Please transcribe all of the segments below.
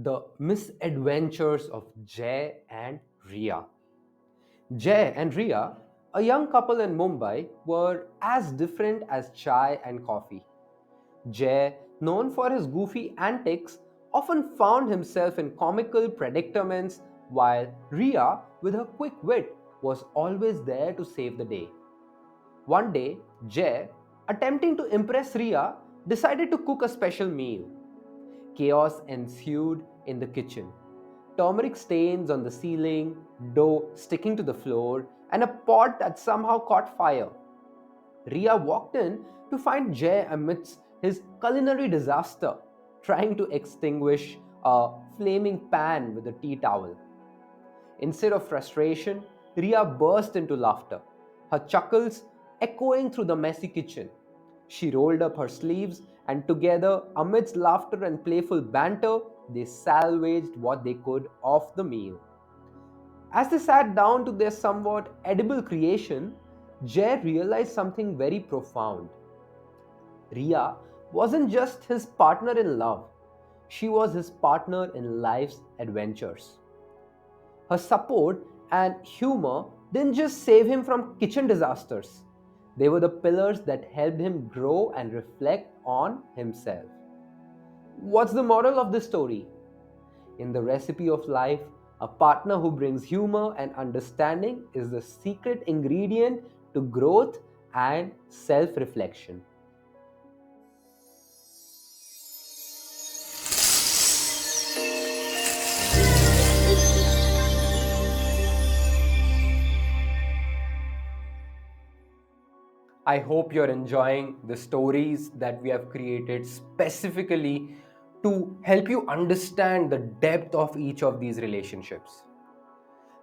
The misadventures of Jay and Rhea. Jay and Rhea, a young couple in Mumbai, were as different as chai and coffee. Jay, known for his goofy antics, often found himself in comical predicaments, while Rhea, with her quick wit, was always there to save the day. One day, Jay, attempting to impress Rhea, decided to cook a special meal. Chaos ensued in the kitchen. Turmeric stains on the ceiling, dough sticking to the floor, and a pot that somehow caught fire. Ria walked in to find Jay amidst his culinary disaster, trying to extinguish a flaming pan with a tea towel. Instead of frustration, Ria burst into laughter, her chuckles echoing through the messy kitchen. She rolled up her sleeves, and together, amidst laughter and playful banter, they salvaged what they could of the meal. As they sat down to their somewhat edible creation, Jay realized something very profound. Ria wasn't just his partner in love, she was his partner in life's adventures. Her support and humor didn't just save him from kitchen disasters, they were the pillars that helped him grow and reflect on himself. What's the moral of this story? In the recipe of life, a partner who brings humor and understanding is the secret ingredient to growth and self reflection. I hope you're enjoying the stories that we have created specifically to help you understand the depth of each of these relationships.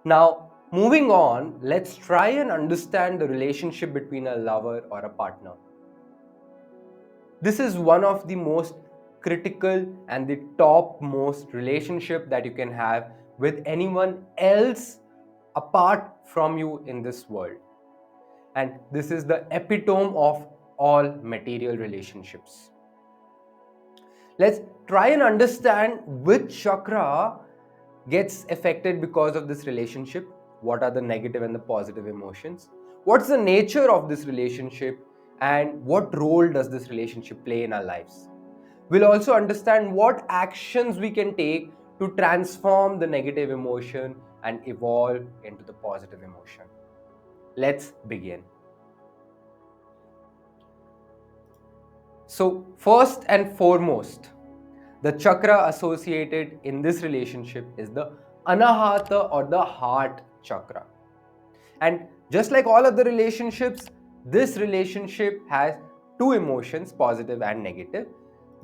Now, moving on, let's try and understand the relationship between a lover or a partner. This is one of the most critical and the topmost relationship that you can have with anyone else apart from you in this world. And this is the epitome of all material relationships. Let's try and understand which chakra gets affected because of this relationship. What are the negative and the positive emotions? What's the nature of this relationship? And what role does this relationship play in our lives? We'll also understand what actions we can take to transform the negative emotion and evolve into the positive emotion. Let's begin. So, first and foremost, the chakra associated in this relationship is the Anahata or the heart chakra. And just like all other relationships, this relationship has two emotions, positive and negative.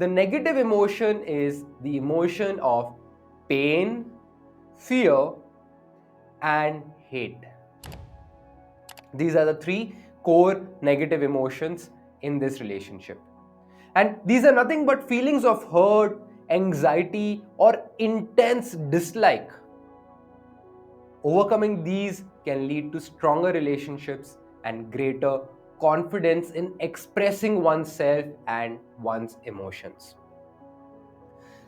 The negative emotion is the emotion of pain, fear, and hate. These are the three core negative emotions in this relationship. And these are nothing but feelings of hurt, anxiety, or intense dislike. Overcoming these can lead to stronger relationships and greater confidence in expressing oneself and one's emotions.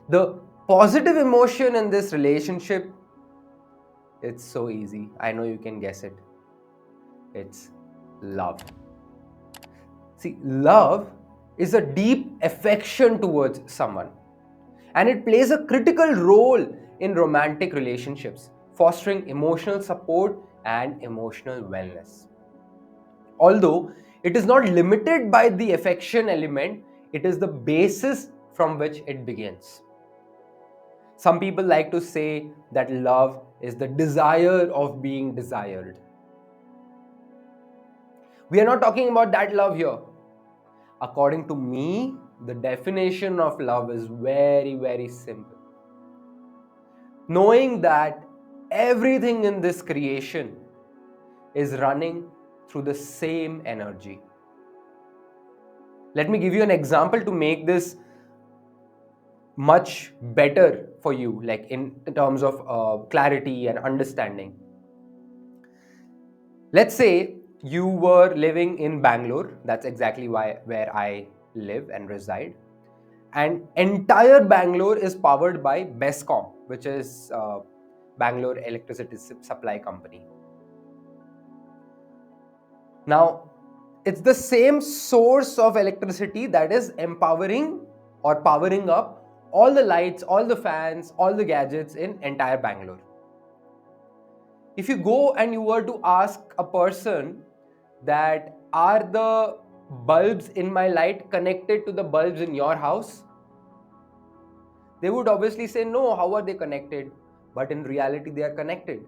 The positive emotion in this relationship, it's so easy. I know you can guess it. It's love. See, love is a deep affection towards someone, and it plays a critical role in romantic relationships, fostering emotional support and emotional wellness. Although it is not limited by the affection element, it is the basis from which it begins. Some people like to say that love is the desire of being desired. We are not talking about that love here. According to me, the definition of love is very, very simple. Knowing that everything in this creation is running through the same energy. Let me give you an example to make this much better for you, like in terms of clarity and understanding. Let's say you were living in Bangalore. That's exactly where I live and reside. and entire Bangalore is powered by BESCOM, which is Bangalore Electricity Supply Company. Now, it's the same source of electricity that is empowering or powering up all the lights, all the fans, all the gadgets in entire Bangalore. If you go and you were to ask a person that are the bulbs in my light connected to the bulbs in your house, they would obviously say no, how are they connected? But in reality, they are connected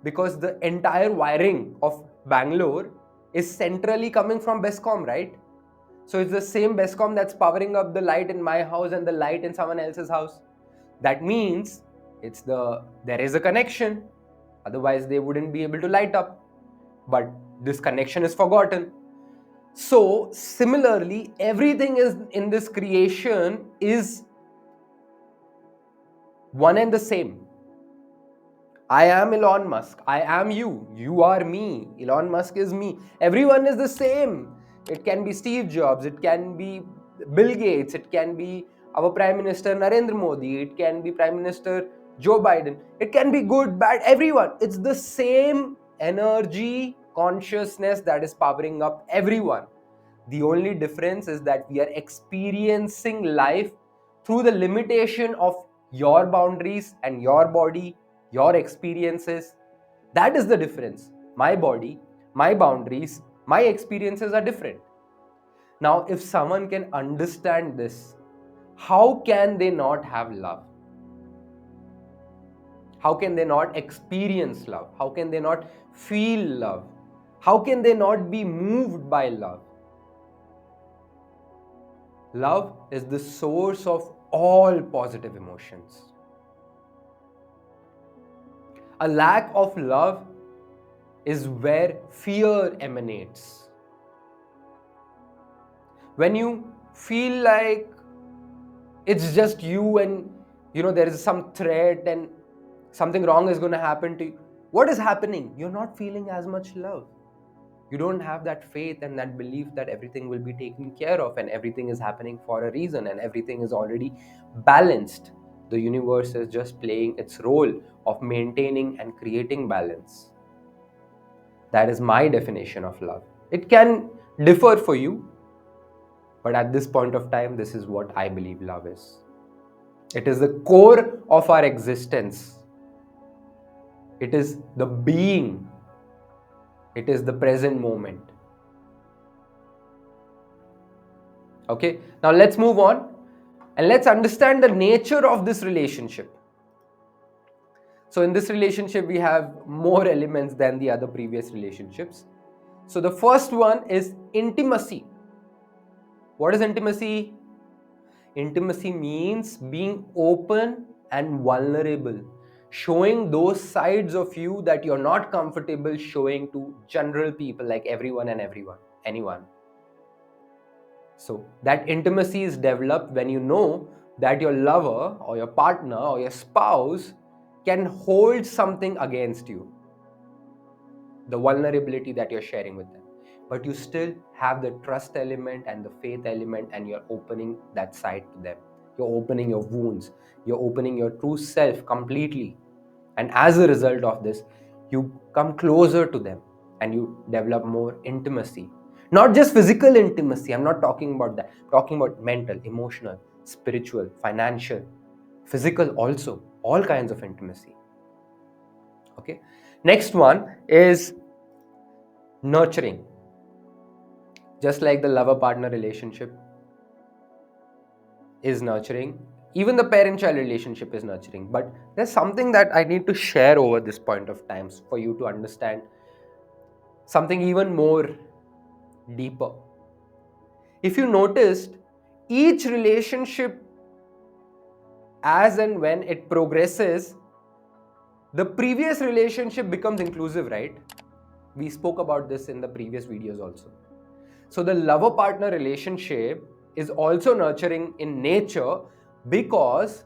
because the entire wiring of Bangalore is centrally coming from BESCOM, right? So it's the same BESCOM that's powering up the light in my house and the light in someone else's house. That means there is a connection. Otherwise, they wouldn't be able to light up. But this connection is forgotten. So similarly, everything is in this creation is one and the same. I am Elon Musk. I am you. You are me. Elon Musk is me. Everyone is the same. It can be Steve Jobs. It can be Bill Gates. It can be our Prime Minister Narendra Modi. It can be Prime Minister Joe Biden. It can be good, bad, everyone. It's the same energy, consciousness that is powering up everyone. The only difference is that we are experiencing life through the limitation of your boundaries and your body, your experiences. That is the difference. My body, my boundaries, my experiences are different. Now, if someone can understand this, how can they not have love? How can they not experience love? How can they not feel love? How can they not be moved by love? Love is the source of all positive emotions. A lack of love is where fear emanates. When you feel like it's just you and there is some threat and something wrong is going to happen to you, what is happening? You're not feeling as much love. You don't have that faith and that belief that everything will be taken care of and everything is happening for a reason and everything is already balanced. The universe is just playing its role of maintaining and creating balance. That is my definition of love. It can differ for you, but at this point of time, this is what I believe love is. It is the core of our existence. It is the being. It is the present moment. Okay, now let's move on and let's understand the nature of this relationship. So in this relationship, we have more elements than the other previous relationships. So the first one is intimacy. What is intimacy? Intimacy means being open and vulnerable, showing those sides of you that you're not comfortable showing to general people like everyone and anyone. So that intimacy is developed when you know that your lover or your partner or your spouse can hold something against you, the vulnerability that you're sharing with them, but you still have the trust element and the faith element and you're opening that side to them. You're opening your wounds, you're opening your true self completely, and as a result of this, you come closer to them and you develop more intimacy. Not just physical intimacy, I'm not talking about that. I'm talking about mental, emotional, spiritual, financial, physical also, all kinds of intimacy. Okay. Next one is nurturing. Just like the lover-partner relationship is nurturing, even the parent-child relationship is nurturing. But there's something that I need to share over this point of time for you to understand something even more deeper. If you noticed, each relationship, as and when it progresses, the previous relationship becomes inclusive, right? We spoke about this in the previous videos also. So the lover-partner relationship is also nurturing in nature because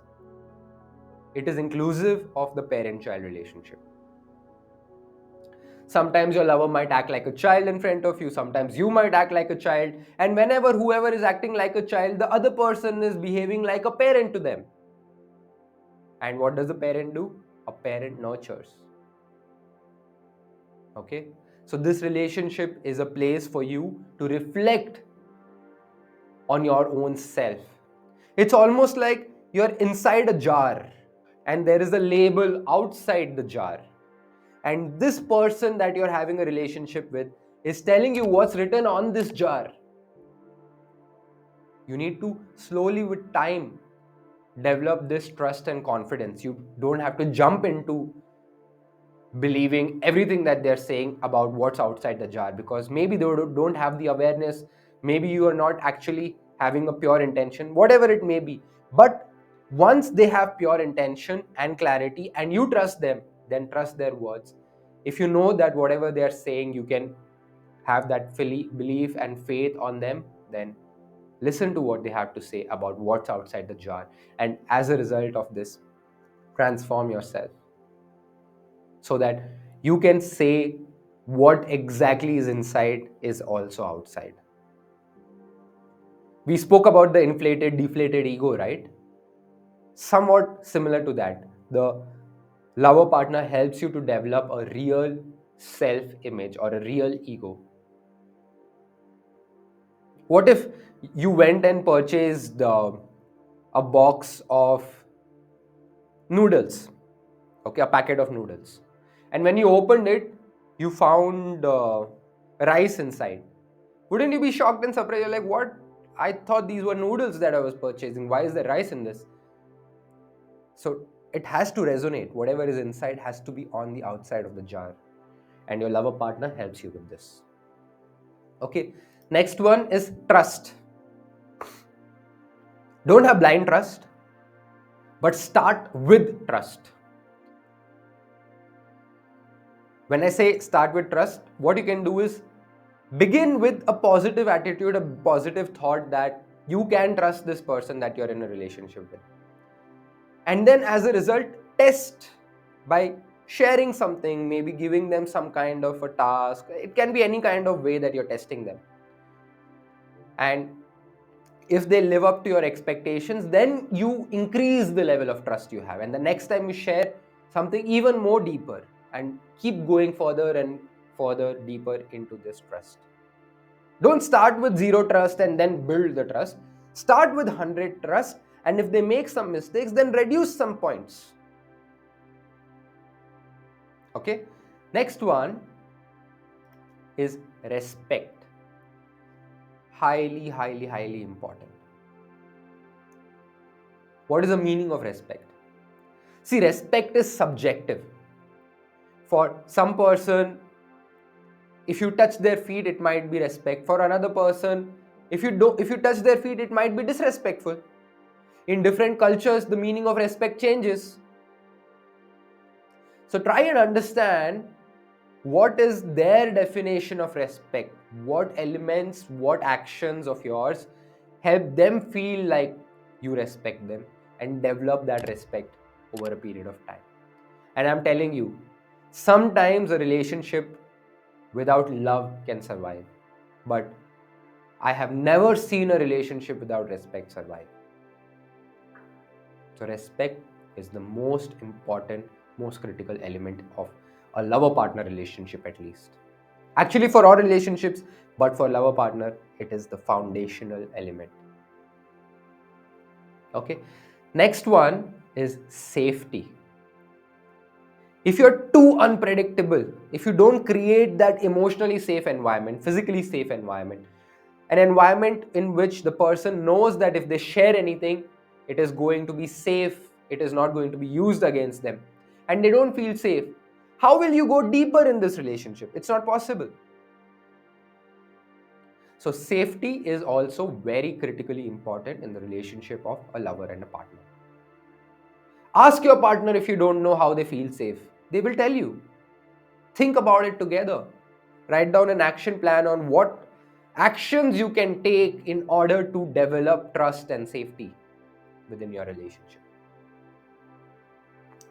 it is inclusive of the parent-child relationship. Sometimes your lover might act like a child in front of you, sometimes you might act like a child, and whenever whoever is acting like a child, the other person is behaving like a parent to them. And what does a parent do? A parent nurtures. Okay? So this relationship is a place for you to reflect on your own self. It's almost like you're inside a jar and there is a label outside the jar. And this person that you're having a relationship with is telling you what's written on this jar. You need to slowly, with time, develop this trust and confidence. You don't have to jump into believing everything that they're saying about what's outside the jar, because maybe they don't have the awareness, maybe you are not actually having a pure intention, whatever it may be. But once they have pure intention and clarity and you trust them, then trust their words. If you know that whatever they're saying you can have that fully belief and faith on them, then listen to what they have to say about what's outside the jar, and as a result of this, transform yourself so that you can say what exactly is inside is also outside. We spoke about the inflated, deflated ego, right? Somewhat similar to that. The lover partner helps you to develop a real self image or a real ego. What if you went and purchased a box of noodles, okay, a packet of noodles, and when you opened it, you found rice inside? Wouldn't you be shocked and surprised? You're like, what? I thought these were noodles that I was purchasing. Why is there rice in this? So it has to resonate. Whatever is inside has to be on the outside of the jar. And your lover partner helps you with this. Okay. Next one is trust. Don't have blind trust, but start with trust. When I say start with trust, what you can do is begin with a positive attitude, a positive thought that you can trust this person that you're in a relationship with. And then as a result, test by sharing something, maybe giving them some kind of a task. It can be any kind of way that you're testing them. And if they live up to your expectations, then you increase the level of trust you have. And the next time you share something even more deeper, and keep going further and further deeper into this trust. Don't start with zero trust and then build the trust. Start with 100 trust, and if they make some mistakes, then reduce some points. Okay? Next one is respect. Highly, highly, highly important. What is the meaning of respect? See, respect is subjective. For some person, if you touch their feet, it might be respect. For another person, if you touch their feet, it might be disrespectful. In different cultures, the meaning of respect changes. So try and understand what is their definition of respect. What elements, what actions of yours help them feel like you respect them, and develop that respect over a period of time. And I'm telling you, sometimes a relationship without love can survive. But I have never seen a relationship without respect survive. So respect is the most important, most critical element of a lover partner relationship, at least. Actually, for all relationships, but for lover partner, it is the foundational element. Okay. Next one is safety. If you're too unpredictable, if you don't create that emotionally safe environment, physically safe environment, an environment in which the person knows that if they share anything, it is going to be safe, it is not going to be used against them, and they don't feel safe, how will you go deeper in this relationship? It's not possible. So safety is also very critically important in the relationship of a lover and a partner. Ask your partner if you don't know how they feel safe. They will tell you. Think about it together. Write down an action plan on what actions you can take in order to develop trust and safety within your relationship.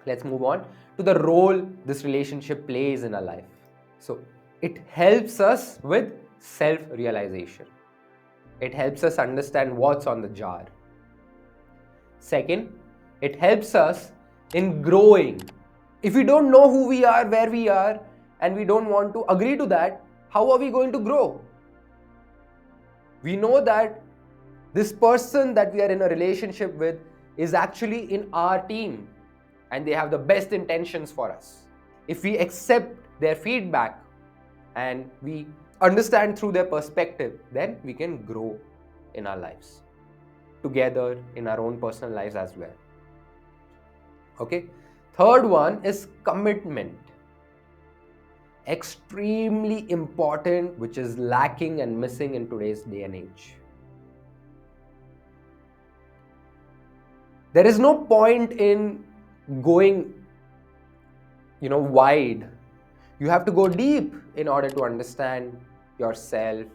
Let's move on to the role this relationship plays in our life. So it helps us with self-realization. It helps us understand what's on the jar. Second, it helps us in growing. If we don't know who we are, where we are, and we don't want to agree to that, how are we going to grow? We know that this person that we are in a relationship with is actually in our team and they have the best intentions for us. If we accept their feedback and we understand through their perspective, then we can grow in our lives, together in our own personal lives as well. Okay. Third one is commitment. Extremely important, which is lacking and missing in today's day and age. There is no point in going, wide. You have to go deep in order to understand yourself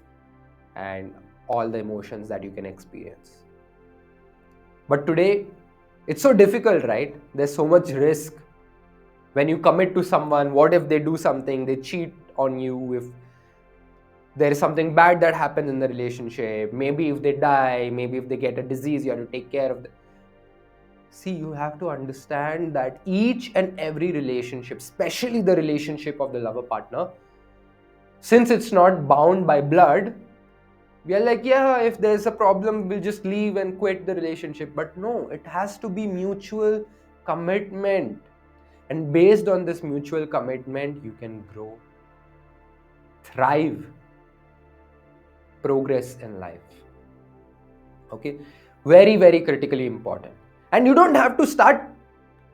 and all the emotions that you can experience. But today, it's so difficult, right? There's so much risk. When you commit to someone, what if they do something, they cheat on you, if there is something bad that happens in the relationship, maybe if they die, maybe if they get a disease, you have to take care of them. See, you have to understand that each and every relationship, especially the relationship of the lover partner, since it's not bound by blood, we are like, yeah, if there's a problem, we'll just leave and quit the relationship. But no, it has to be mutual commitment. And based on this mutual commitment, you can grow, thrive, progress in life. Okay, very, very critically important. And you don't have to start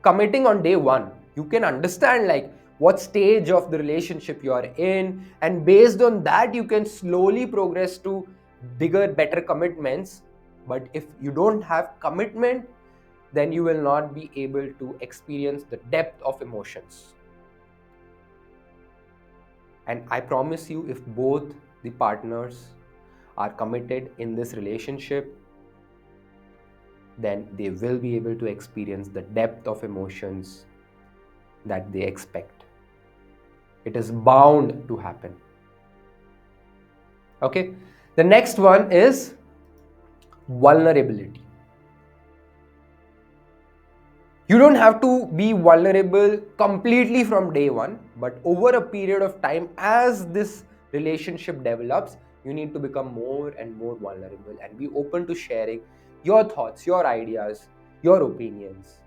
committing on day one. You can understand like what stage of the relationship you are in, and based on that you can slowly progress to bigger, better commitments. But if you don't have commitment, then you will not be able to experience the depth of emotions. And I promise you, if both the partners are committed in this relationship, then they will be able to experience the depth of emotions that they expect. It is bound to happen. Okay, the next one is vulnerability. You don't have to be vulnerable completely from day one, but over a period of time, as this relationship develops, you need to become more and more vulnerable and be open to sharing your thoughts, your ideas, your opinions.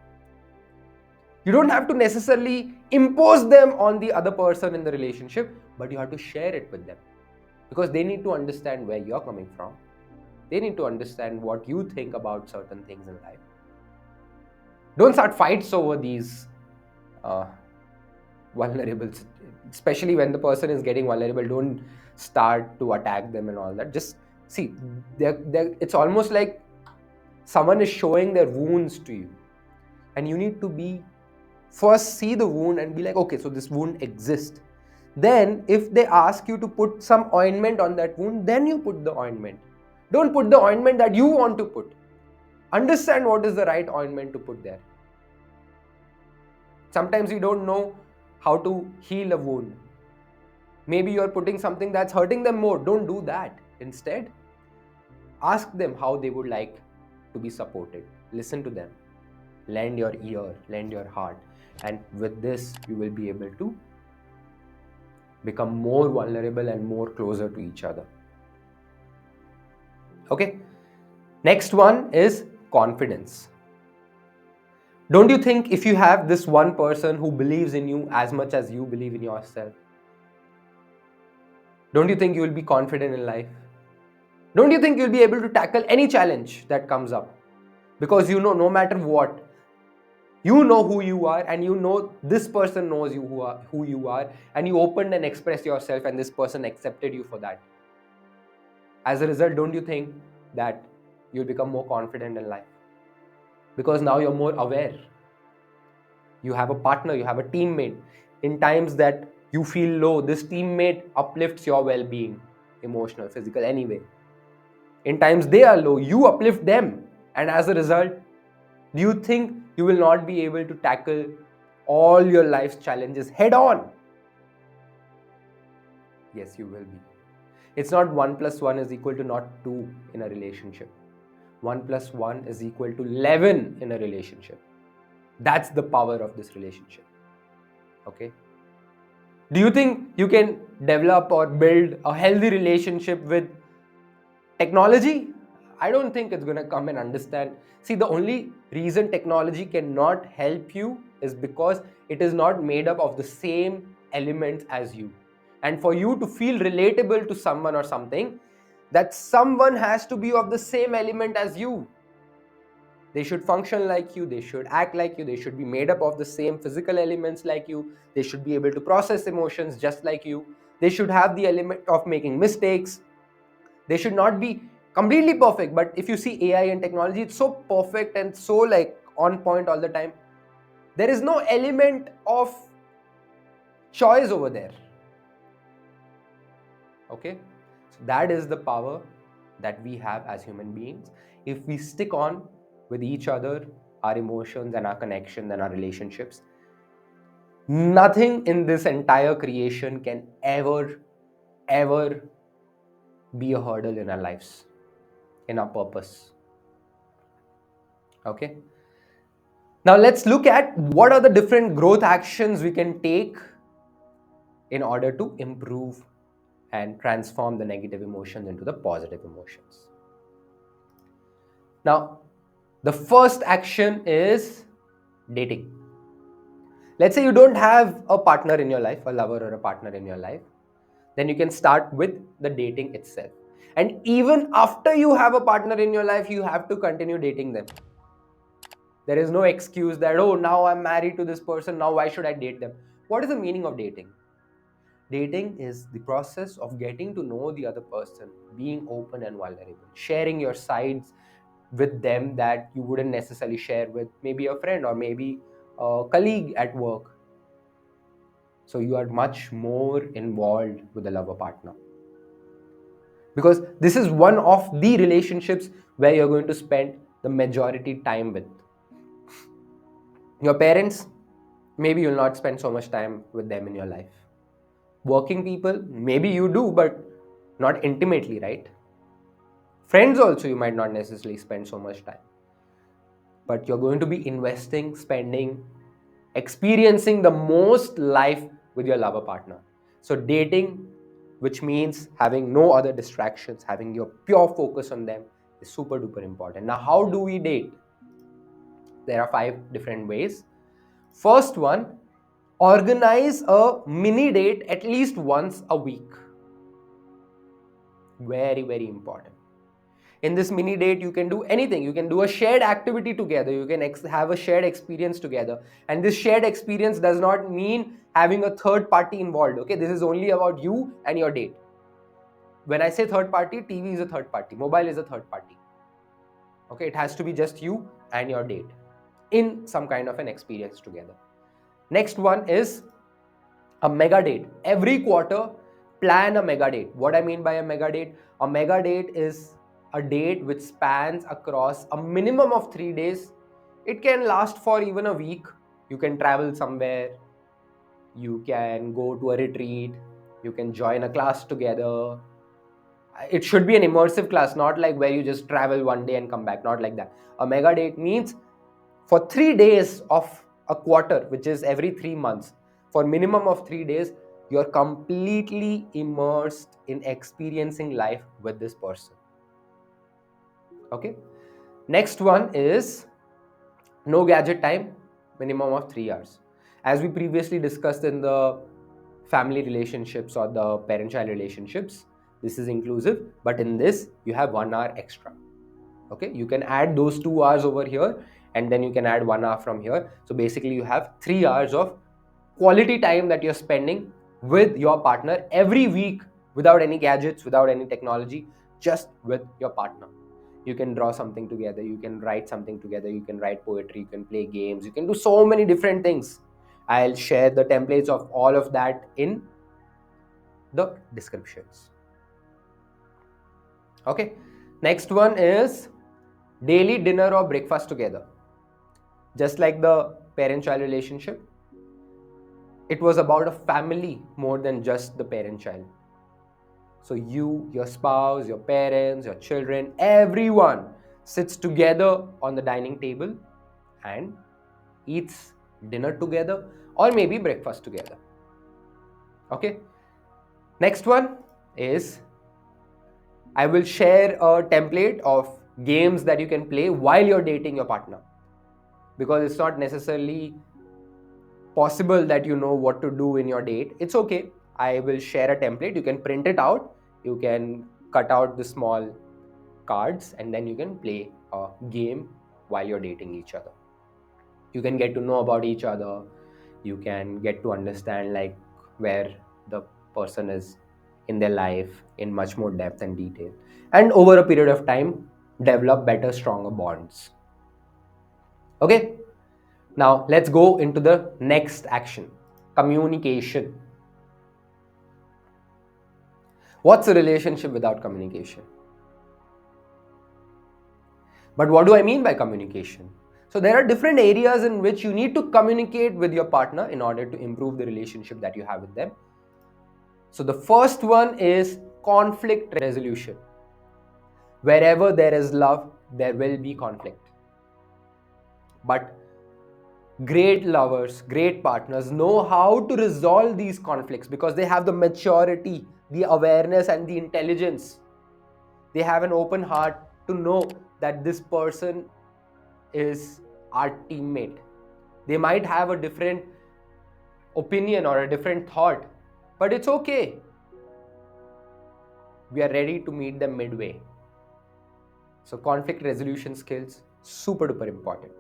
You don't have to necessarily impose them on the other person in the relationship, but you have to share it with them, because they need to understand where you're coming from. They need to understand what you think about certain things in life. Don't start fights over these vulnerables, especially when the person is getting vulnerable. Don't start to attack them and all that. Just see, it's almost like someone is showing their wounds to you, and you need to be first see the wound and be like, okay, so this wound exists. Then if they ask you to put some ointment on that wound, then you put the ointment. Don't put the ointment that you want to put. Understand what is the right ointment to put there. Sometimes you don't know how to heal a wound. Maybe you're putting something that's hurting them more. Don't do that. Instead, ask them how they would like to be supported. Listen to them. Lend your ear, lend your heart. And with this, you will be able to become more vulnerable and more closer to each other. Okay. Next one is confidence. Don't you think if you have this one person who believes in you as much as you believe in yourself, don't you think you will be confident in life? Don't you think you'll be able to tackle any challenge that comes up? Because you know, no matter what, you know who you are, and you know this person knows you who you are, and you opened and expressed yourself, and this person accepted you for that. As a result, don't you think that you'll become more confident in life? Because now you're more aware. You have a partner, you have a teammate. In times that you feel low, this teammate uplifts your well-being, emotional, physical, anyway. In times they are low, you uplift them. And as a result, do you think you will not be able to tackle all your life's challenges head on? Yes, you will be. It's not 1 plus 1 is equal to not 2 in a relationship. 1 plus 1 is equal to 11 in a relationship. That's the power of this relationship. Okay? Do you think you can develop or build a healthy relationship with technology? I don't think it's going to come and understand. See, the only reason technology cannot help you is because it is not made up of the same elements as you. And for you to feel relatable to someone or something, that someone has to be of the same element as you. They should function like you, they should act like you, they should be made up of the same physical elements like you, they should be able to process emotions just like you, they should have the element of making mistakes. They should not be completely perfect, but if you see AI and technology, it's so perfect and so like on point all the time. There is no element of choice over there. Okay, so that is the power that we have as human beings. If we stick on with each other, our emotions and our connections and our relationships, nothing in this entire creation can ever be a hurdle in our lives, in our purpose. Okay, now let's look at what are the different growth actions we can take in order to improve and transform the negative emotions into the positive emotions. Now, the first action is dating. Let's say you don't have a partner in your life, a lover or a partner in your life, then you can start with the dating itself. And even after you have a partner in your life, you have to continue dating them. There is no excuse that, oh, now I'm married to this person, now why should I date them? What is the meaning of dating? Dating is the process of getting to know the other person, being open and vulnerable, sharing your sides with them that you wouldn't necessarily share with maybe a friend or maybe a colleague at work. So you are much more involved with a lover partner. Because this is one of the relationships where you're going to spend the majority time with. Your parents, maybe you'll not spend so much time with them in your life. Working people, maybe you do, but not intimately, right? Friends also, you might not necessarily spend so much time. But you're going to be investing, spending, experiencing the most life with your lover partner. So dating, which means having no other distractions, having your pure focus on them, is super duper important. Now, how do we date? There are 5 different ways. First one, organize a mini date at least once a week. Very, very important. In this mini date, you can do anything. You can do a shared activity together. You can have a shared experience together. And this shared experience does not mean having a third party involved. Okay, this is only about you and your date. When I say third party, TV is a third party, mobile is a third party. Okay, it has to be just you and your date in some kind of an experience together. Next one is a mega date. Every quarter, plan a mega date. What I mean by a mega date? A mega date is a date which spans across a minimum of 3 days. It can last for even a week. You can travel somewhere. You can go to a retreat. You can join a class together. It should be an immersive class, not like where you just travel one day and come back. Not like that. A mega date means for 3 days of a quarter, which is every 3 months, for minimum of 3 days, you're completely immersed in experiencing life with this person. Okay. Next one is no gadget time, minimum of 3 hours. As we previously discussed in the family relationships or the parent-child relationships, this is inclusive, but in this, you have 1 hour extra. Okay, you can add those 2 hours over here and then you can add 1 hour from here. So basically you have 3 hours of quality time that you're spending with your partner every week without any gadgets, without any technology, just with your partner. You can draw something together, you can write something together, you can write poetry, you can play games, you can do so many different things. I'll share the templates of all of that in the descriptions. Okay, next one is daily dinner or breakfast together. Just like the parent-child relationship, it was about a family more than just the parent-child. So you, your spouse, your parents, your children, everyone sits together on the dining table and eats dinner together or maybe breakfast together. Okay. Next one is I will share a template of games that you can play while you're dating your partner, because it's not necessarily possible that you know what to do in your date. It's okay. I will share a template. You can print it out. You can cut out the small cards and then you can play a game while you're dating each other. You can get to know about each other. You can get to understand like where the person is in their life in much more depth and detail, and over a period of time develop better, stronger bonds. Okay, now let's go into the next action: communication. What's a relationship without communication? But what do I mean by communication? So there are different areas in which you need to communicate with your partner in order to improve the relationship that you have with them. So the first one is conflict resolution. Wherever there is love, there will be conflict. But great lovers, great partners know how to resolve these conflicts because they have the maturity, the awareness, and the intelligence. They have an open heart to know that this person is our teammate. They might have a different opinion or a different thought, but it's okay. We are ready to meet them midway. So conflict resolution skills, super duper important.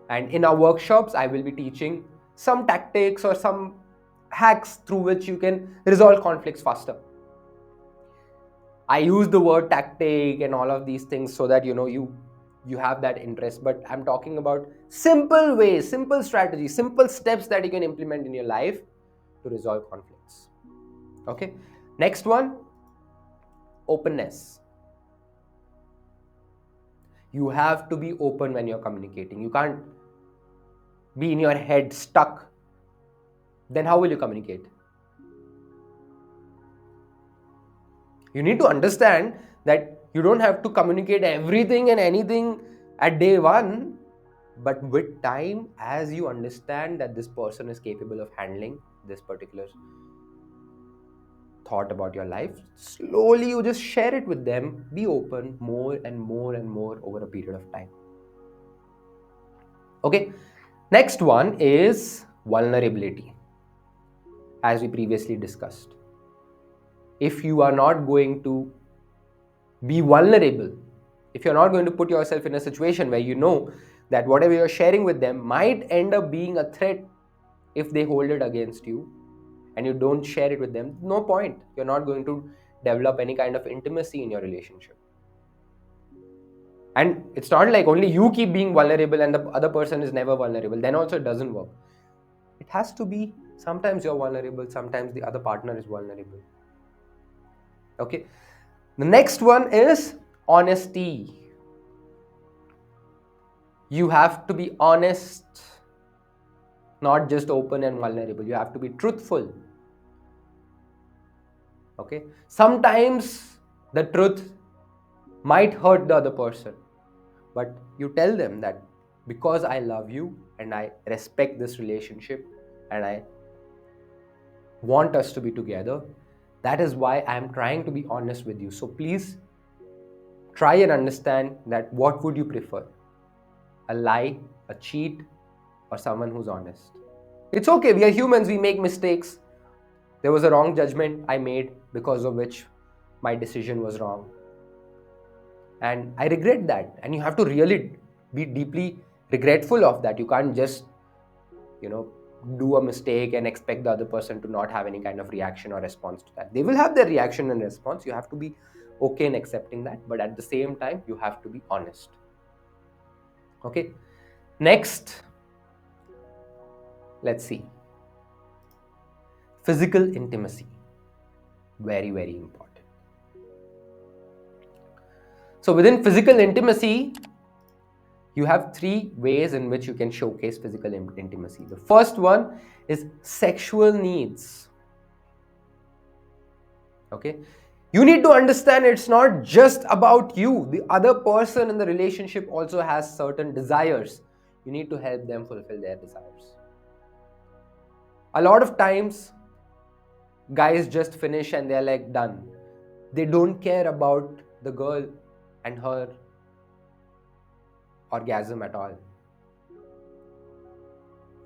And in our workshops, I will be teaching some tactics or some hacks through which you can resolve conflicts faster. I use the word tactic and all of these things so that you have that interest, but I'm talking about simple ways, simple strategies, simple steps that you can implement in your life to resolve conflicts. Okay, next one, openness. You have to be open when you're communicating. You can't be in your head stuck. Then how will you communicate? You need to understand that you don't have to communicate everything and anything at day one, but with time, as you understand that this person is capable of handling this particular thought about your life, slowly you just share it with them. Be open more and more and more over a period of time. Okay, next one is vulnerability, as we previously discussed. If you are not going to be vulnerable, if you're not going to put yourself in a situation where you know that whatever you're sharing with them might end up being a threat if they hold it against you, and you don't share it with them, no point. You're not going to develop any kind of intimacy in your relationship. And it's not like only you keep being vulnerable and the other person is never vulnerable, then also it doesn't work. It has to be sometimes you're vulnerable, sometimes the other partner is vulnerable. Okay, the next one is honesty. You have to be honest, not just open and vulnerable. You have to be truthful. Okay, sometimes the truth might hurt the other person, but you tell them that because I love you and I respect this relationship and I want us to be together, that is why I am trying to be honest with you. So please try and understand that what would you prefer? A lie, a cheat, or someone who's honest? It's okay, we are humans, we make mistakes. There was a wrong judgment I made because of which my decision was wrong. And I regret that. And you have to really be deeply regretful of that. You can't just, do a mistake and expect the other person to not have any kind of reaction or response to that. They will have their reaction and response. You have to be okay in accepting that. But at the same time, you have to be honest. Okay. Next, let's see. Physical intimacy. Very, very important. So within physical intimacy, you have three ways in which you can showcase physical intimacy. The first one is sexual needs. Okay. You need to understand it's not just about you. The other person in the relationship also has certain desires. You need to help them fulfill their desires. A lot of times, guys just finish and they're like done. They don't care about the girl and her orgasm at all.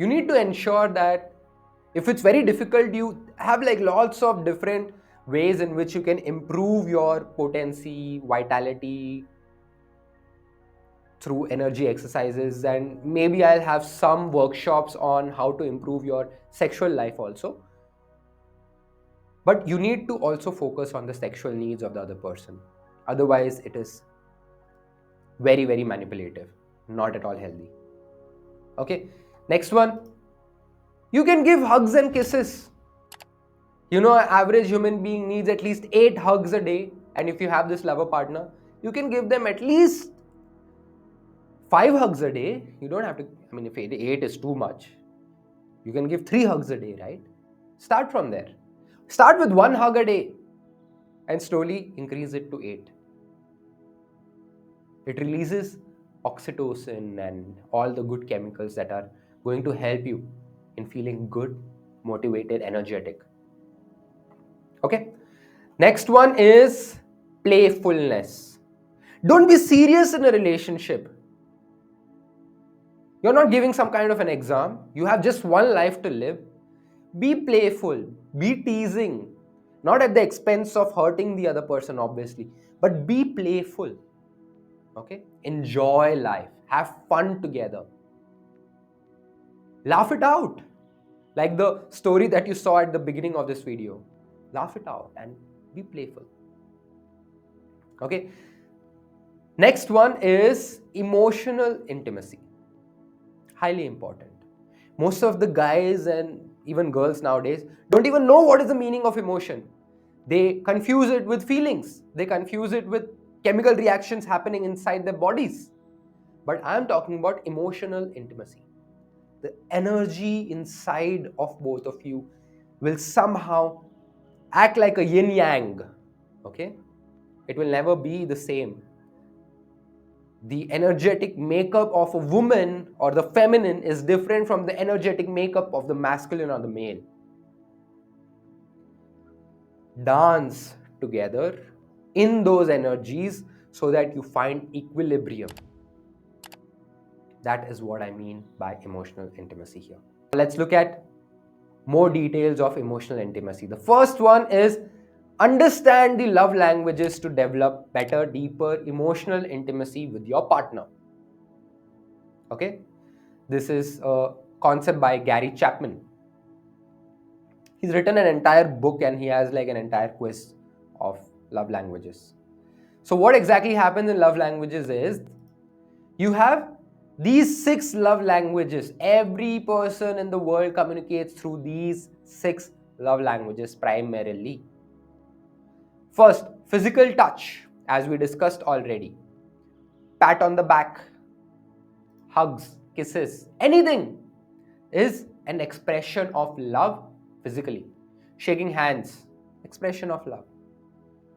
You need to ensure that if it's very difficult, you have like lots of different ways in which you can improve your potency, vitality through energy exercises, and maybe I'll have some workshops on how to improve your sexual life also. But you need to also focus on the sexual needs of the other person. Otherwise, it is very, very manipulative, not at all healthy. Okay, next one. You can give hugs and kisses. You know, an average human being needs at least 8 hugs a day. And if you have this lover partner, you can give them at least 5 hugs a day. You don't have to, I mean, if 8 is too much, you can give 3 hugs a day, right? Start from there. Start with 1 hug a day and slowly increase it to 8. It releases oxytocin and all the good chemicals that are going to help you in feeling good, motivated, energetic. Okay. Next one is playfulness. Don't be serious in a relationship. You're not giving some kind of an exam. You have just one life to live. Be playful. Be teasing. Not at the expense of hurting the other person, obviously. But be playful. Okay? Enjoy life. Have fun together. Laugh it out. Like the story that you saw at the beginning of this video. Laugh it out and be playful. Okay. Next one is emotional intimacy. Highly important. Most of the guys and even girls nowadays don't even know what is the meaning of emotion. They confuse it with feelings. They confuse it with chemical reactions happening inside their bodies. But I'm talking about emotional intimacy. The energy inside of both of you will somehow act like a yin yang. Okay? It will never be the same. The energetic makeup of a woman or the feminine is different from the energetic makeup of the masculine or the male. Dance together in those energies so that you find equilibrium. That is what I mean by emotional intimacy here. Let's look at more details of emotional intimacy. The first one is understand the love languages to develop better, deeper emotional intimacy with your partner. Okay? This is a concept by Gary Chapman. He's written an entire book and he has like an entire quiz of love languages. So what exactly happens in love languages is you have these 6 love languages. Every person in the world communicates through these 6 love languages primarily. First, physical touch, as we discussed already. Pat on the back, hugs, kisses, anything is an expression of love physically. Shaking hands, expression of love.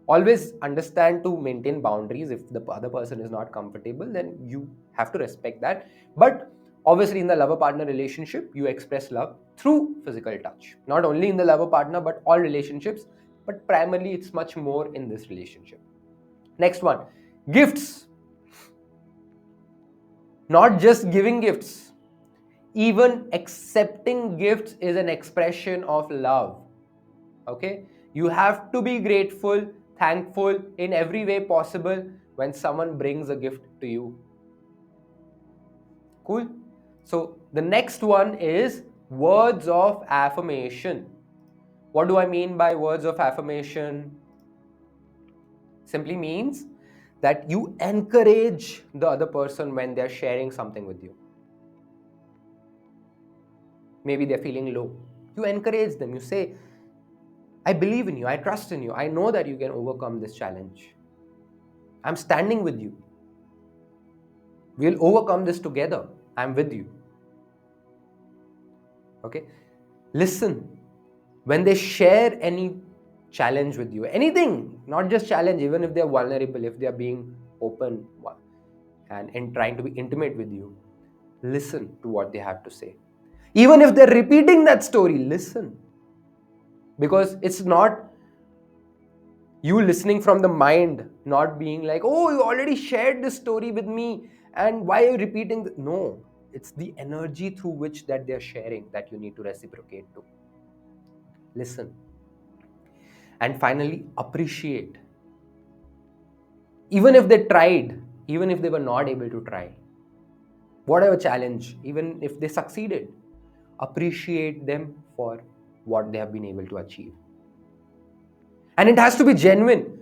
Always understand to maintain boundaries. If the other person is not comfortable, then you have to respect that. But obviously in the lover partner relationship, you express love through physical touch. Not only in the lover partner, but all relationships. But primarily it's much more in this relationship. Next one, gifts. Not just giving gifts. Even accepting gifts is an expression of love. Okay? You have to be grateful, thankful in every way possible when someone brings a gift to you. Cool? So the next one is words of affirmation. What do I mean by words of affirmation? Simply means that you encourage the other person when they're sharing something with you. Maybe they're feeling low. You encourage them. You say, I believe in you. I trust in you. I know that you can overcome this challenge. I'm standing with you. We'll overcome this together. I'm with you. Okay? Listen. When they share any challenge with you. Anything, not just challenge, even if they're vulnerable, if they're being open and trying to be intimate with you, listen to what they have to say. Even if they're repeating that story, listen. Because it's not you listening from the mind, not being like, oh, you already shared this story with me, and why are you repeating? No, it's the energy through which that they're sharing that you need to reciprocate to. Listen. And finally, appreciate. Even if they tried, even if they were not able to try, whatever challenge, even if they succeeded, appreciate them for what they have been able to achieve. And it has to be genuine.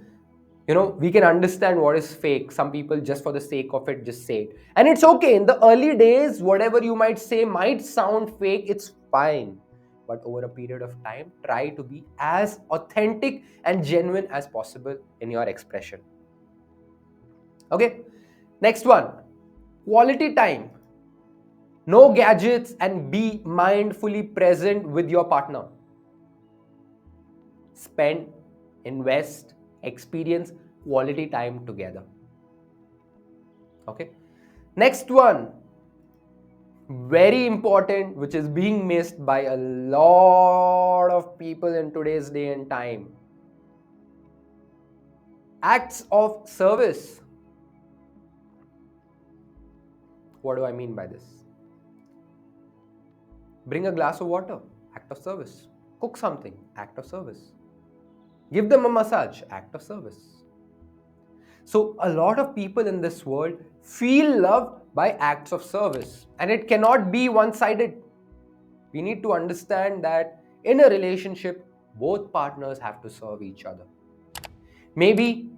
We can understand what is fake. Some people, just for the sake of it, just say it. And it's okay. In the early days, whatever you might say might sound fake. It's fine. But over a period of time, try to be as authentic and genuine as possible in your expression. Okay? Next one, quality time. No gadgets and be mindfully present with your partner. Spend, invest, experience quality time together. Okay. Next one, very important, which is being missed by a lot of people in today's day and time. Acts of service. What do I mean by this? Bring a glass of water, act of service. Cook something, act of service. Give them a massage, act of service. So a lot of people in this world feel love by acts of service, and it cannot be one-sided. We need to understand that in a relationship, both partners have to serve each other. Maybe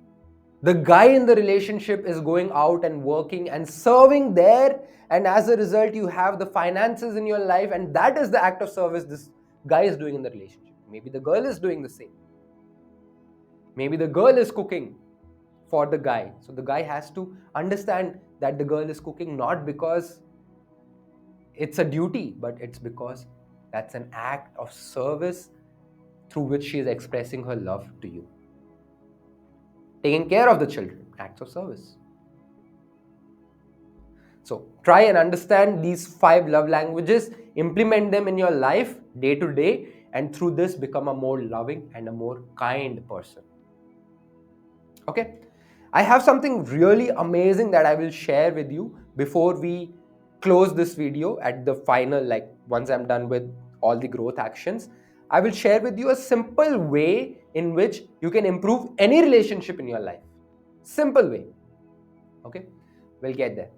the guy in the relationship is going out and working and serving there, and as a result, you have the finances in your life, and that is the act of service this guy is doing in the relationship. Maybe the girl is doing the same. Maybe the girl is cooking for the guy. So the guy has to understand that the girl is cooking not because it's a duty, but it's because that's an act of service through which she is expressing her love to you. Taking care of the children, acts of service. So try and understand these 5 love languages, implement them in your life day to day, and through this become a more loving and a more kind person. Okay, I have something really amazing that I will share with you before we close this video at the final, like once I'm done with all the growth actions. I will share with you a simple way in which you can improve any relationship in your life. Simple way. Okay, we'll get there.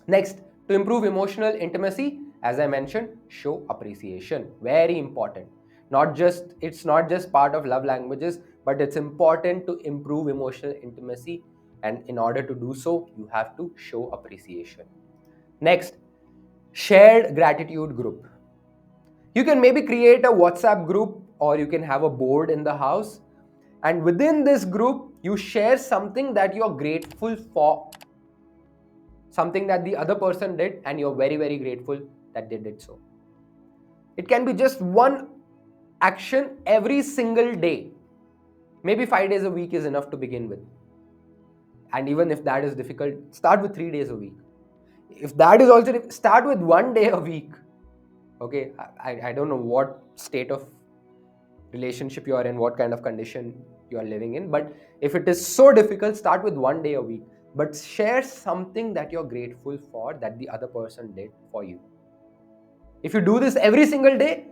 Next, to improve emotional intimacy, as I mentioned, show appreciation. Very important. It's not just part of love languages, but it's important to improve emotional intimacy. And in order to do so, you have to show appreciation. Next, shared gratitude group. You can maybe create a WhatsApp group, or you can have a board in the house. And within this group, you share something that you're grateful for. Something that the other person did, and you're very, very grateful that they did so. It can be just one action every single day. Maybe 5 days a week is enough to begin with. And even if that is difficult, start with 3 days a week. If that is also, start with 1 day a week. Okay, I don't know what state of relationship you are in, what kind of condition you are living in, but if it is so difficult, start with 1 day a week. But share something that you're grateful for that the other person did for you. If you do this every single day,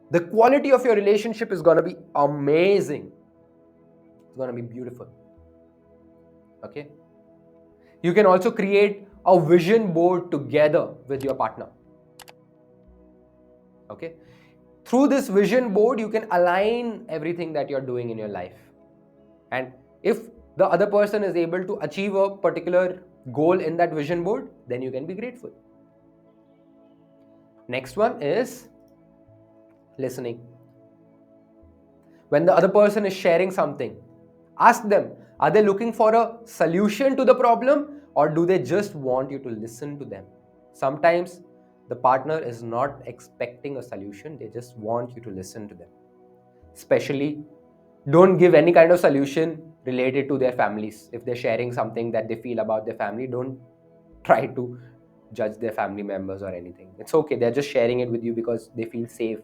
the quality of your relationship is going to be amazing. It's going to be beautiful. Okay. You can also create a vision board together with your partner. Okay. Through this vision board, you can align everything that you're doing in your life. And if the other person is able to achieve a particular goal in that vision board, then you can be grateful. Next one is listening. When the other person is sharing something, ask them, are they looking for a solution to the problem, or do they just want you to listen to them? Sometimes the partner is not expecting a solution, they just want you to listen to them. Especially Don't give any kind of solution related to their families. If they're sharing something that they feel about their family, don't try to judge their family members or anything. It's okay. They're just sharing it with you because they feel safe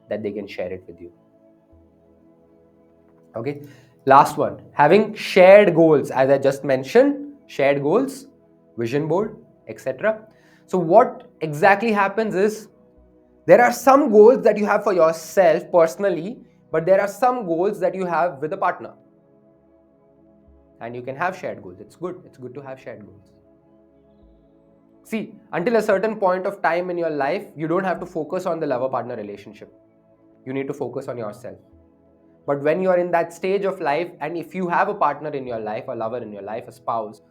that they can share it with you. Okay. Last one, having shared goals. As I just mentioned, shared goals, vision board, etc. So what exactly happens is there are some goals that you have for yourself personally, but there are some goals that you have with a partner. And you can have shared goals. It's good. It's good to have shared goals. See, until a certain point of time in your life, you don't have to focus on the lover partner relationship. You need to focus on yourself. But when you're in that stage of life, and if you have a partner in your life, a lover in your life, a spouse,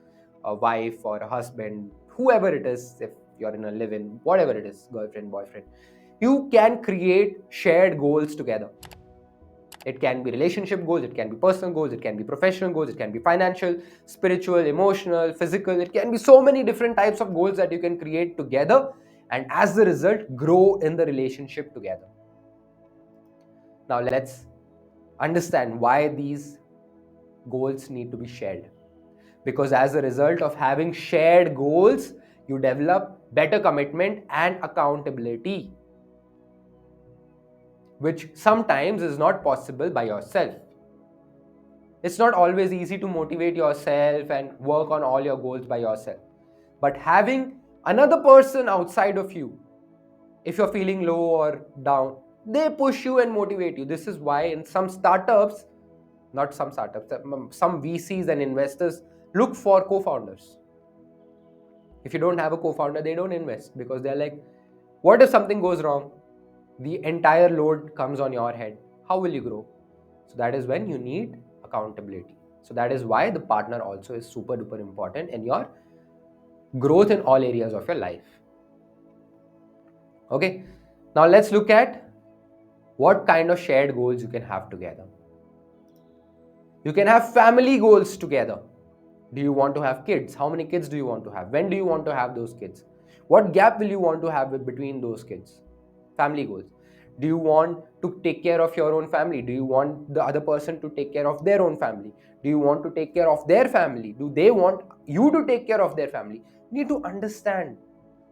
a wife or a husband, whoever it is, if you're in a live-in, whatever it is, girlfriend, boyfriend, you can create shared goals together. It can be relationship goals, it can be personal goals, it can be professional goals, it can be financial, spiritual, emotional, physical. It can be so many different types of goals that you can create together, and as a result, grow in the relationship together. Now let's understand why these goals need to be shared. Because as a result of having shared goals, you develop better commitment and accountability, which sometimes is not possible by yourself. It's not always easy to motivate yourself and work on all your goals by yourself. But having another person outside of you, if you're feeling low or down, they push you and motivate you. This is why in some startups, not some startups, some VCs and investors look for co-founders. If you don't have a co-founder, they don't invest because they're like, what if something goes wrong? The entire load comes on your head. How will you grow? So that is when you need accountability. So that is why the partner also is super duper important in your growth in all areas of your life. Okay. Now let's look at what kind of shared goals you can have together. You can have family goals together. Do you want to have kids? How many kids do you want to have? When do you want to have those kids? What gap will you want to have between those kids? Family goals. Do you want to take care of your own family? Do you want the other person to take care of their own family? Do you want to take care of their family? Do they want you to take care of their family? You need to understand,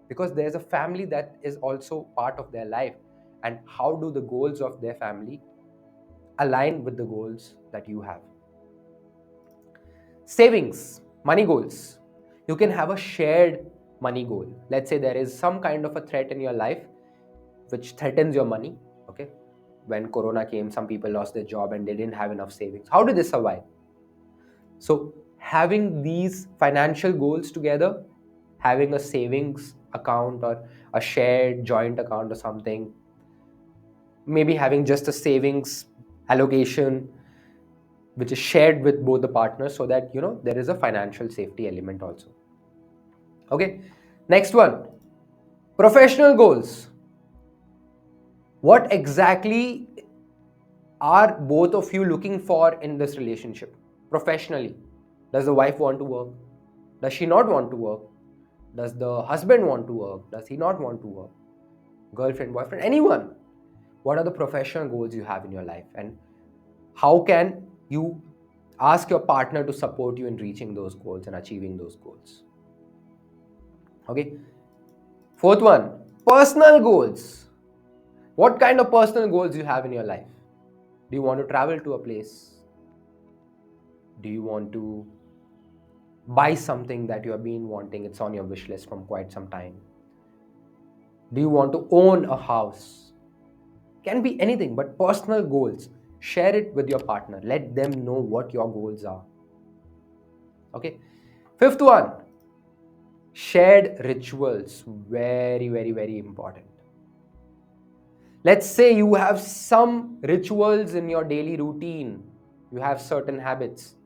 because there's a family that is also part of their life. And how do the goals of their family align with the goals that you have? Savings, money goals. You can have a shared money goal. Let's say there is some kind of a threat in your life which threatens your money. Okay. When Corona came, some people lost their job and they didn't have enough savings. How did they survive? So having these financial goals together, having a savings account or a shared joint account or something, maybe having just a savings allocation which is shared with both the partners, so that there is a financial safety element also. Okay. Next one, professional goals. What exactly are both of you looking for in this relationship professionally? Does the wife want to work? Does she not want to work? Does the husband want to work? Does he not want to work? Girlfriend, boyfriend, anyone? What are the professional goals you have in your life, and how can you ask your partner to support you in reaching those goals and achieving those goals? Okay. Fourth one, personal goals. What kind of personal goals you have in your life? Do you want to travel to a place? Do you want to buy something that you have been wanting? It's on your wish list from quite some time. Do you want to own a house? Can be anything, but personal goals. Share it with your partner. Let them know what your goals are. Okay. Fifth one, shared rituals. Very, very, very important. Let's say you have some rituals in your daily routine. You have certain habits.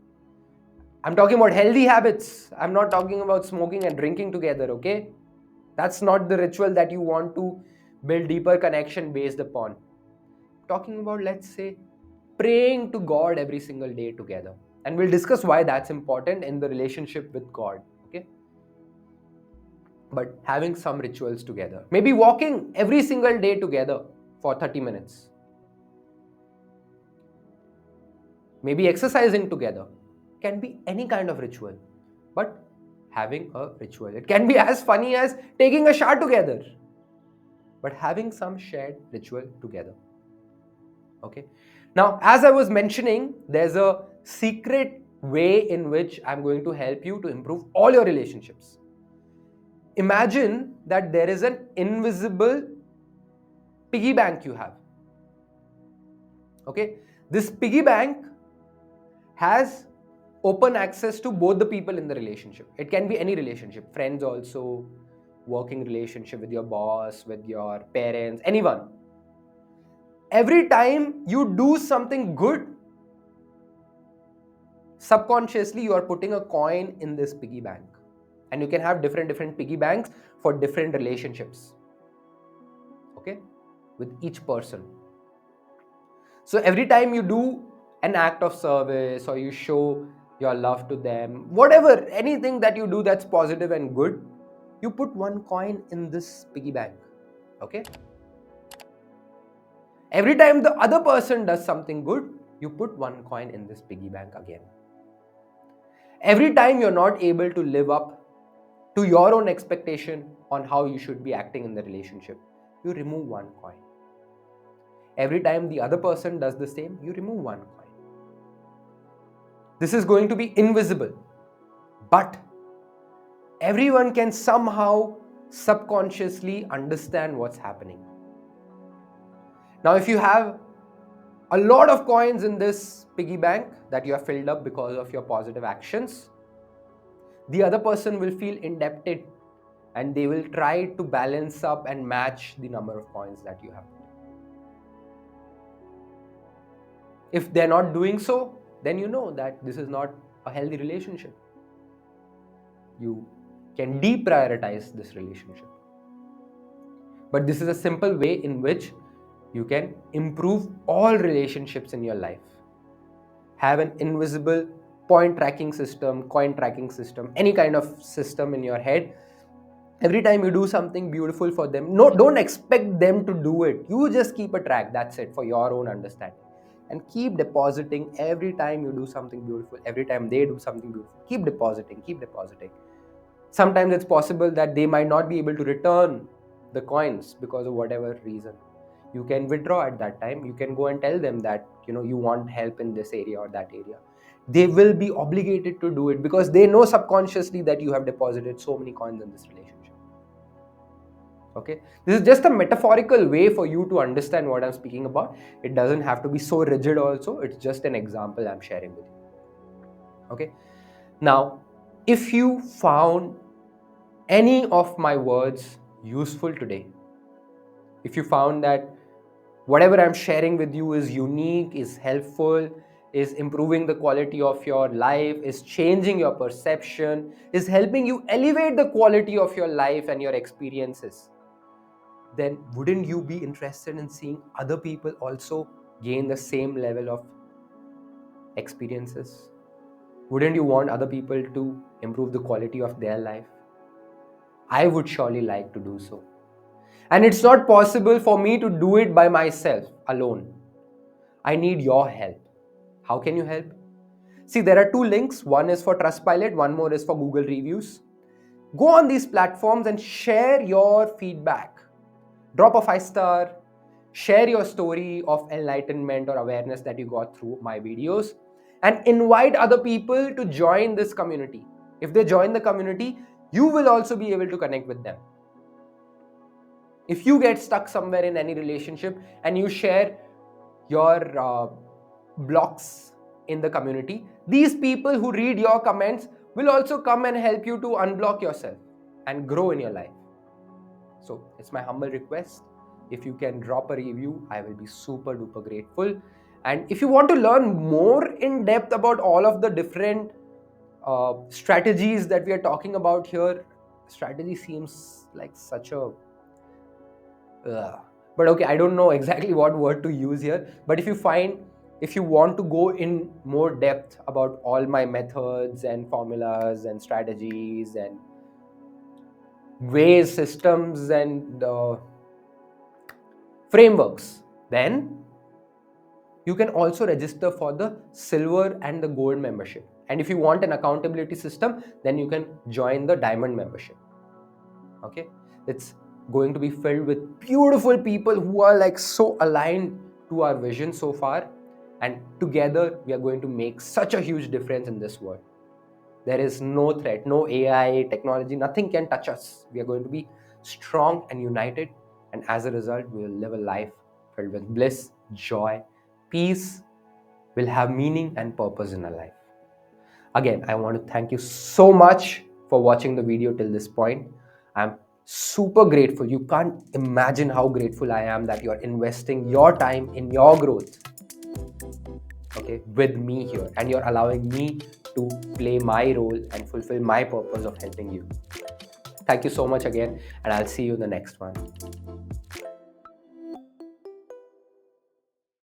I'm talking about healthy habits. I'm not talking about smoking and drinking together, okay? That's not the ritual that you want to build deeper connection based upon. Talking about, let's say, praying to God every single day together. And we'll discuss why that's important in the relationship with God, okay? But having some rituals together. Maybe walking every single day together for 30 minutes. maybe exercising together, can be any kind of ritual. But having a ritual, it can be as funny as taking a shower together, but having some shared ritual together. Okay. Now, as I was mentioning, there's a secret way in which I'm going to help you to improve all your relationships. Imagine that there is an invisible piggy bank you have. Okay. This piggy bank has open access to both the people in the relationship. It can be any relationship, friends also, working relationship with your boss, with your parents, anyone. Every time you do something good, subconsciously you are putting a coin in this piggy bank. And you can have different piggy banks for different relationships. Okay? With each person. So every time you do an act of service or you show your love to them, whatever, anything that you do that's positive and good, you put one coin in this piggy bank. Okay? Every time the other person does something good, you put one coin in this piggy bank again. Every time you're not able to live up to your own expectation on how you should be acting in the relationship, you remove one coin. Every time the other person does the same, you remove one coin. This is going to be invisible, but everyone can somehow subconsciously understand what's happening. Now, if you have a lot of coins in this piggy bank that you have filled up because of your positive actions, the other person will feel indebted and they will try to balance up and match the number of coins that you have. If they're not doing so, then you know that this is not a healthy relationship. You can deprioritize this relationship. But this is a simple way in which you can improve all relationships in your life. Have an invisible point tracking system, coin tracking system, any kind of system in your head. Every time you do something beautiful for them, no, don't expect them to do it. You just keep a track, that's it, for your own understanding. And keep depositing every time you do something beautiful, every time they do something beautiful. Keep depositing, keep depositing. Sometimes it's possible that they might not be able to return the coins because of whatever reason. You can withdraw at that time. You can go and tell them that you want help in this area or that area. They will be obligated to do it because they know subconsciously that you have deposited so many coins in this relationship. Okay, this is just a metaphorical way for you to understand what I'm speaking about. It doesn't have to be so rigid also. It's just an example I'm sharing with you. Okay, now if you found any of my words useful today, if you found that whatever I'm sharing with you is unique, is helpful, is improving the quality of your life, is changing your perception, is helping you elevate the quality of your life and your experiences, then wouldn't you be interested in seeing other people also gain the same level of experiences? Wouldn't you want other people to improve the quality of their life? I would surely like to do so. And it's not possible for me to do it by myself alone. I need your help. How can you help? See, there are two links. One is for Trustpilot, one more is for Google reviews. Go on these platforms and share your feedback. Drop a 5-star. Share your story of enlightenment or awareness that you got through my videos. And invite other people to join this community. If they join the community, you will also be able to connect with them. If you get stuck somewhere in any relationship and you share your blocks in the community, these people who read your comments will also come and help you to unblock yourself and grow in your life. So it's my humble request. If you can drop a review, I will be super duper grateful. And if you want to learn more in depth about all of the different strategies that we are talking about here, strategy seems like such a but okay, I don't know exactly what word to use here. But if you want to go in more depth about all my methods and formulas and strategies and ways, systems and frameworks, then You can also register for the silver and the gold membership. And if you want an accountability system, then you can join the diamond membership. Okay, it's going to be filled with beautiful people who are like so aligned to our vision so far, and together we are going to make such a huge difference in this world. There is no threat, no AI, technology, nothing can touch us. We are going to be strong and united, and as a result, we will live a life filled with bliss, joy, peace, will have meaning and purpose in our life. Again, I want to thank you so much for watching the video till this point. I'm super grateful. You can't imagine how grateful I am that you're investing your time in your growth, okay, with me here, and you're allowing me to play my role and fulfill my purpose of helping you. Thank you so much again, and I'll see you in the next one.